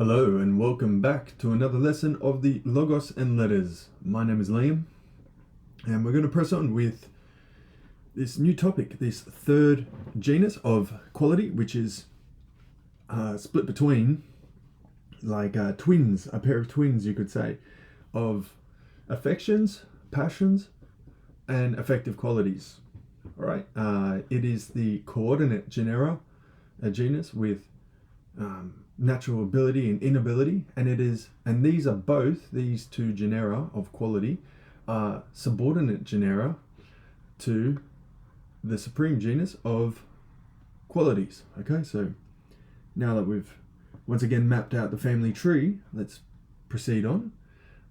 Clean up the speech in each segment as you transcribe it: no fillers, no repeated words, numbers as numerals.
Hello and welcome back to another lesson of the Logos and Letters. My name is Liam and we're going to press on with this new topic, this third genus of quality, which is split between twins, a pair of twins you could say, of affections, passions and affective qualities. Alright, it is the coordinate genera, a genus with natural ability and inability, and these two genera of quality are subordinate genera to the supreme genus of qualities. Okay, so now that we've once again mapped out the family tree, let's proceed on.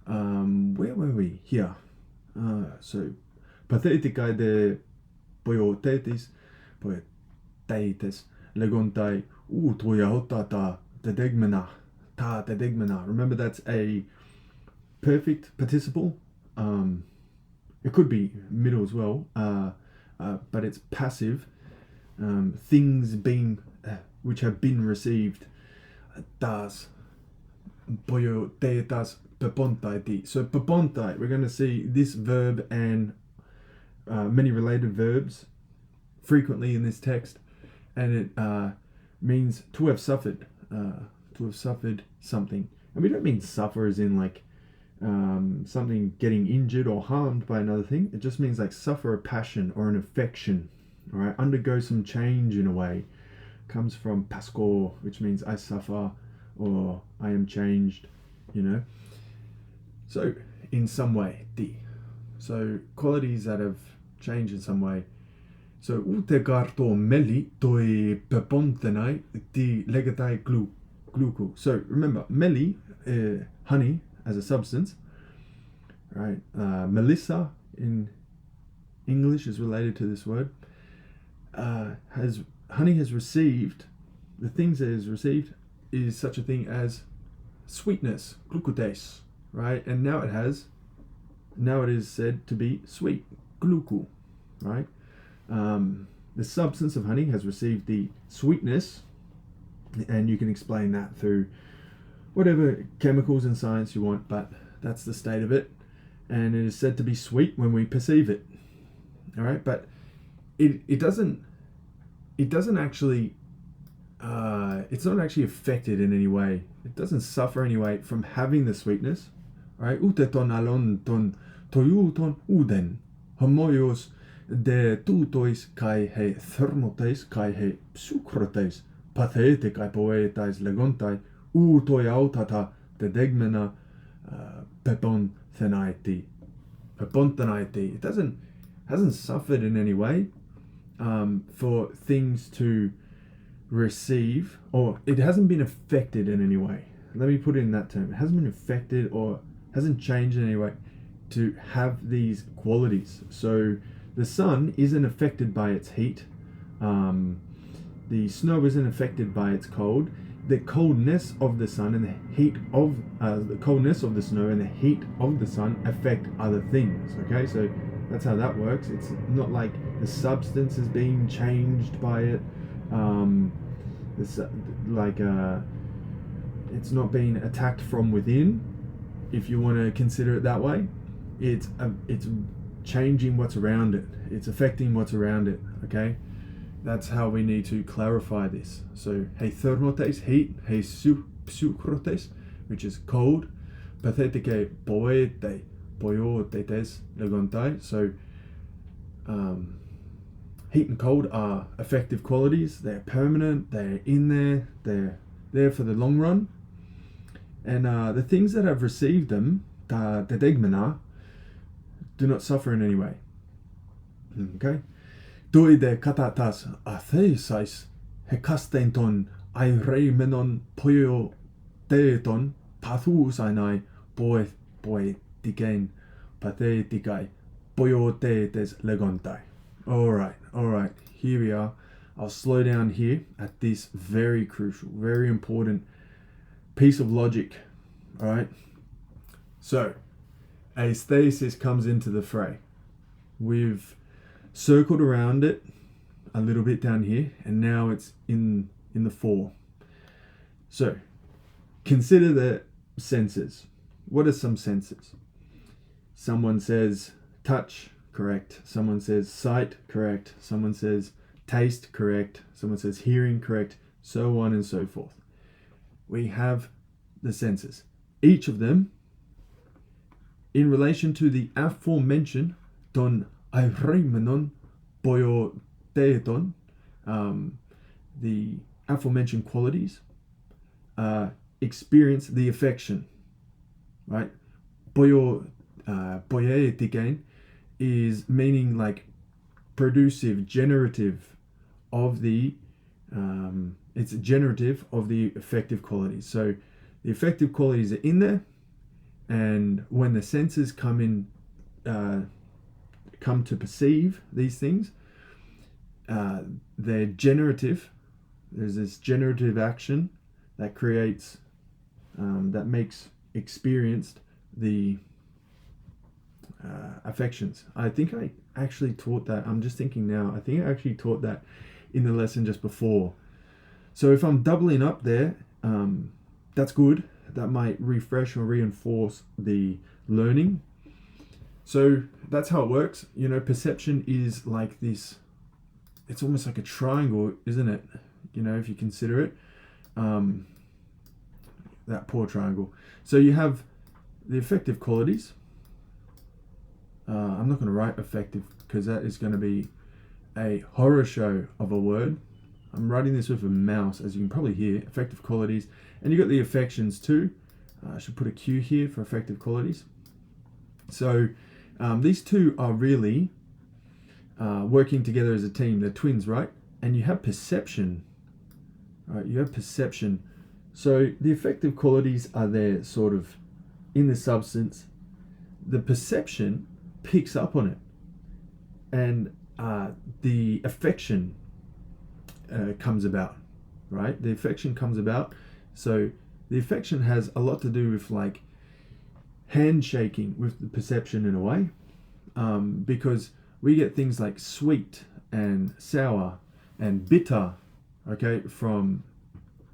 Where were we? Here. So patheticae de poiotetis, poeteites, legontai, toiaotata, tedegmena, ta tedegmena. Remember, that's a perfect participle. It could be middle as well, but it's passive. Things being which have been received. Das poiotetas pepontai. So pepontai, we're going to see this verb and many related verbs frequently in this text, and it means to have suffered something. And we don't mean suffer as in like something getting injured or harmed by another thing. It just means like suffer a passion or an affection, all right, undergo some change in a way. Comes from pasco, which means I suffer or I am changed, you know. So in some way, so qualities that have changed in some way. So utegarto meli toi pepontenai di legatai gluku. So remember, meli, honey as a substance, right? Melissa in English is related to this word. Honey has received, the things that it has received is such a thing as sweetness, glucutes, right? And now it is said to be sweet, gluku, right? The substance of honey has received the sweetness, and you can explain that through whatever chemicals and science you want, but that's the state of it, and it is said to be sweet when we perceive it. All right, but it doesn't actually it's not actually affected in any way. It doesn't suffer any way from having the sweetness. All right, uteton alon ton toyuton uden homoios de tutois kai he thermotes kai he sucrotes patheticae poetais legontai toi autata de degmena pepon thenaiti. It hasn't suffered in any way for things to receive, or it hasn't been affected in any way. Let me put it in that term. It hasn't been affected or hasn't changed in any way to have these qualities. So the sun isn't affected by its heat. The snow isn't affected by its cold. The coldness of the sun and the heat of the coldness of the snow and the heat of the sun affect other things. Okay, so that's how that works. It's not like the substance is being changed by it. It's not being attacked from within, if you want to consider it that way. It's changing what's around it. It's affecting what's around it. Okay, that's how we need to clarify this. So hey thermotes, heat, hey sucrotes, which is cold, patheticae poete poiotetes legontai. So heat and cold are affective qualities. They're permanent. They're in there. They're there for the long run. And the things that have received them, the degmena, do not suffer in any way. Okay. Doi de katatas atheisais hekastenton aireimenon poio teeton pathuusainai poetiken patheticae poiotetes legontai. All right. Here we are. I'll slow down here at this very crucial, very important piece of logic. All right. So, aesthesis comes into the fray. We've circled around it a little bit down here, and now it's in the 4. So consider the senses. What are some senses? Someone says touch, correct. Someone says sight, correct. Someone says taste, correct. Someone says hearing, correct. So on and so forth. We have the senses. Each of them, in relation to the aforementioned ton aireimenon boioteton, the aforementioned qualities, experience the affection, right? Boioetiken is meaning like producive, generative of the, it's generative of the affective qualities. So the affective qualities are in there, and when the senses come to perceive these things, they're generative. There's this generative action that creates, that makes experienced the affections. I think I actually taught that. I'm just thinking now. I think I actually taught that in the lesson just before. So if I'm doubling up there, that's good. That might refresh or reinforce the learning. So that's how it works. You know, perception is like this. It's almost like a triangle, isn't it? You know, if you consider it, that poor triangle. So you have the affective qualities. I'm not going to write affective because that is going to be a horror show of a word. I'm writing this with a mouse, as you can probably hear. Affective qualities, and you've got the affections too. I should put a Q here for affective qualities. So these two are really working together as a team. They're twins, right? And you have perception. Right? You have perception. So the affective qualities are there, sort of in the substance. The perception picks up on it, and the affection comes about, right? The affection comes about. So the affection has a lot to do with like handshaking with the perception in a way, because we get things like sweet and sour and bitter, okay, from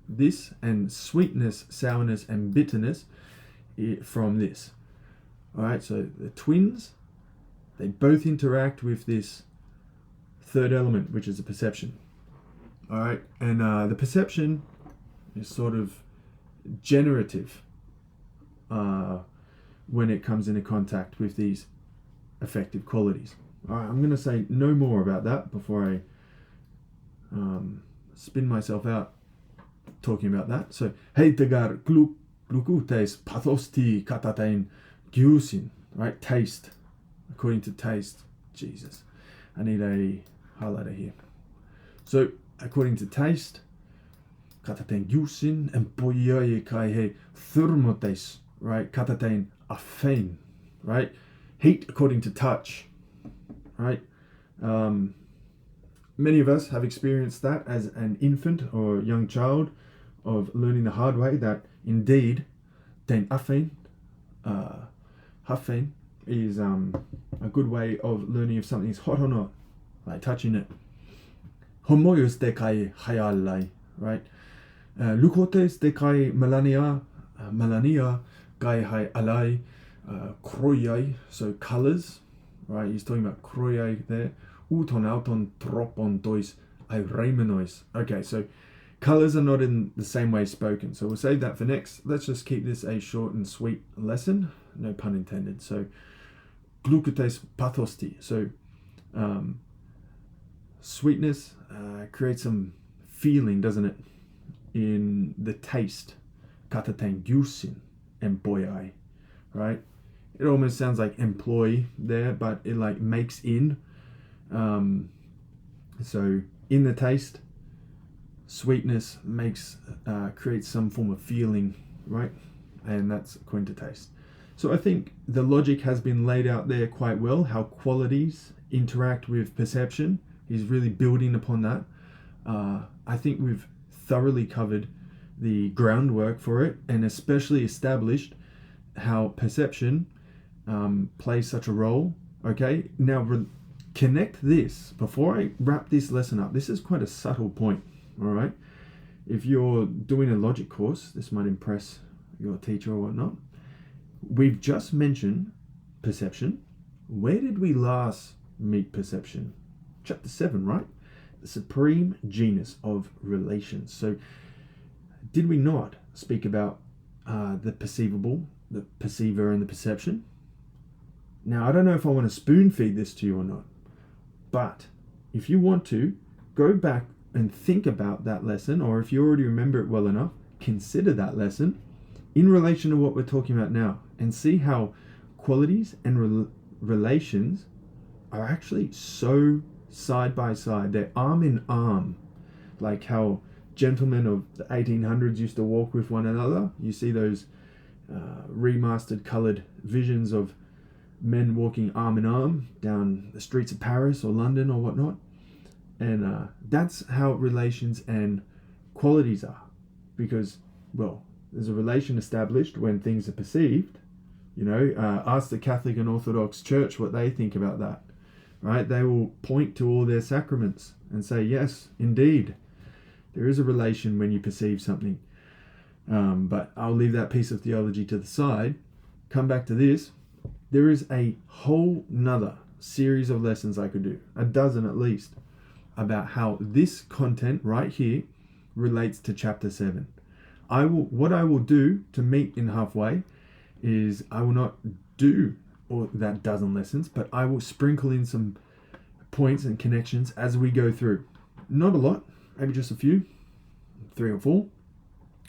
this, and sweetness, sourness, and bitterness from this. All right, so the twins, they both interact with this third element, which is the perception. All right, and the perception is sort of generative when it comes into contact with these affective qualities. All right, I'm going to say no more about that before I spin myself out talking about that. So, heitegar glukutes pathosti katatein gyusin, right? Taste, according to taste. Jesus, I need a highlighter here. So, according to taste, katatein gyusin and boyoye kai he thermotes, right? Katatein afein, right? Heat according to touch, right? Many of us have experienced that as an infant or young child, of learning the hard way that indeed ten afein, hafein, is a good way of learning if something is hot or not, like touching it. Homoyos de kai hayalai, right? Lukotes de kai melania kai hai alai, kroyai, so colors, right? He's talking about kroyai there. Uton auton tropon dois aireimenois. Okay, so colors are not in the same way spoken, so we'll save that for next. Let's just keep this a short and sweet lesson, no pun intended. So glukutes pathosti, so sweetness creates some feeling, doesn't it, in the taste. Katatein gyusin and boyai, right? It almost sounds like employ there, but it like makes in. So in the taste, sweetness makes creates some form of feeling, right? And that's according to taste. So I think the logic has been laid out there quite well, how qualities interact with perception. He's really building upon that. I think we've thoroughly covered the groundwork for it, and especially established how perception plays such a role. Okay, now connect this, before I wrap this lesson up. This is quite a subtle point, all right? if you're doing a logic course, this might impress your teacher or whatnot. We've just mentioned perception. Where did we last meet perception? Chapter 7, right? The supreme genus of relations. So did we not speak about the perceivable, the perceiver, and the perception? Now, I don't know if I want to spoon feed this to you or not, but if you want to, go back and think about that lesson, or if you already remember it well enough, consider that lesson in relation to what we're talking about now, and see how qualities and relations are actually so side by side. They're arm in arm, like how gentlemen of the 1800s used to walk with one another. You see those remastered colored visions of men walking arm in arm down the streets of Paris or London or whatnot. And that's how relations and qualities are. Because, well, there's a relation established when things are perceived. Ask the Catholic and Orthodox Church what they think about that. Right? They will point to all their sacraments and say, yes, indeed, there is a relation when you perceive something. But I'll leave that piece of theology to the side. Come back to this. There is a whole nother series of lessons I could do, a dozen at least, about how this content right here relates to chapter 7. What I will do to meet in halfway is I will not do all that dozen lessons, but I will sprinkle in some points and connections as we go through. Not a lot, maybe just a few, 3 or 4,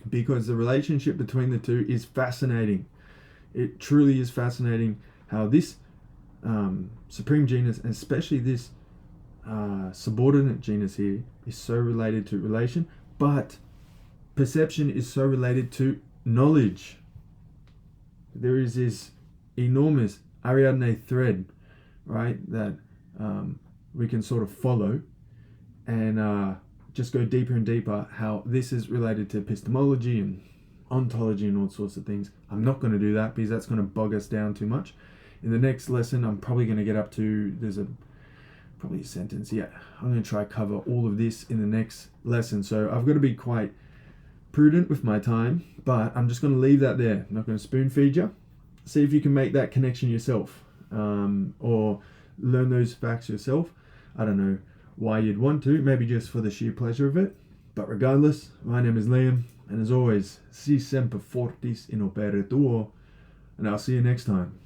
because the relationship between the two is fascinating. It truly is fascinating how this supreme genus, and especially this subordinate genus here, is so related to relation, but perception is so related to knowledge. There is this enormous Ariadne thread, right, that we can sort of follow and just go deeper and deeper, how this is related to epistemology and ontology and all sorts of things. I'm not going to do that because that's going to bog us down too much. In the next lesson, I'm probably going to get up to, probably a sentence. Yeah, I'm going to try cover all of this in the next lesson. So I've got to be quite prudent with my time, but I'm just going to leave that there. I'm not going to spoon feed you. See if you can make that connection yourself, or learn those facts yourself. I don't know why you'd want to, maybe just for the sheer pleasure of it. But regardless, my name is Liam, and as always, si semper fortis in opere tuo, and I'll see you next time.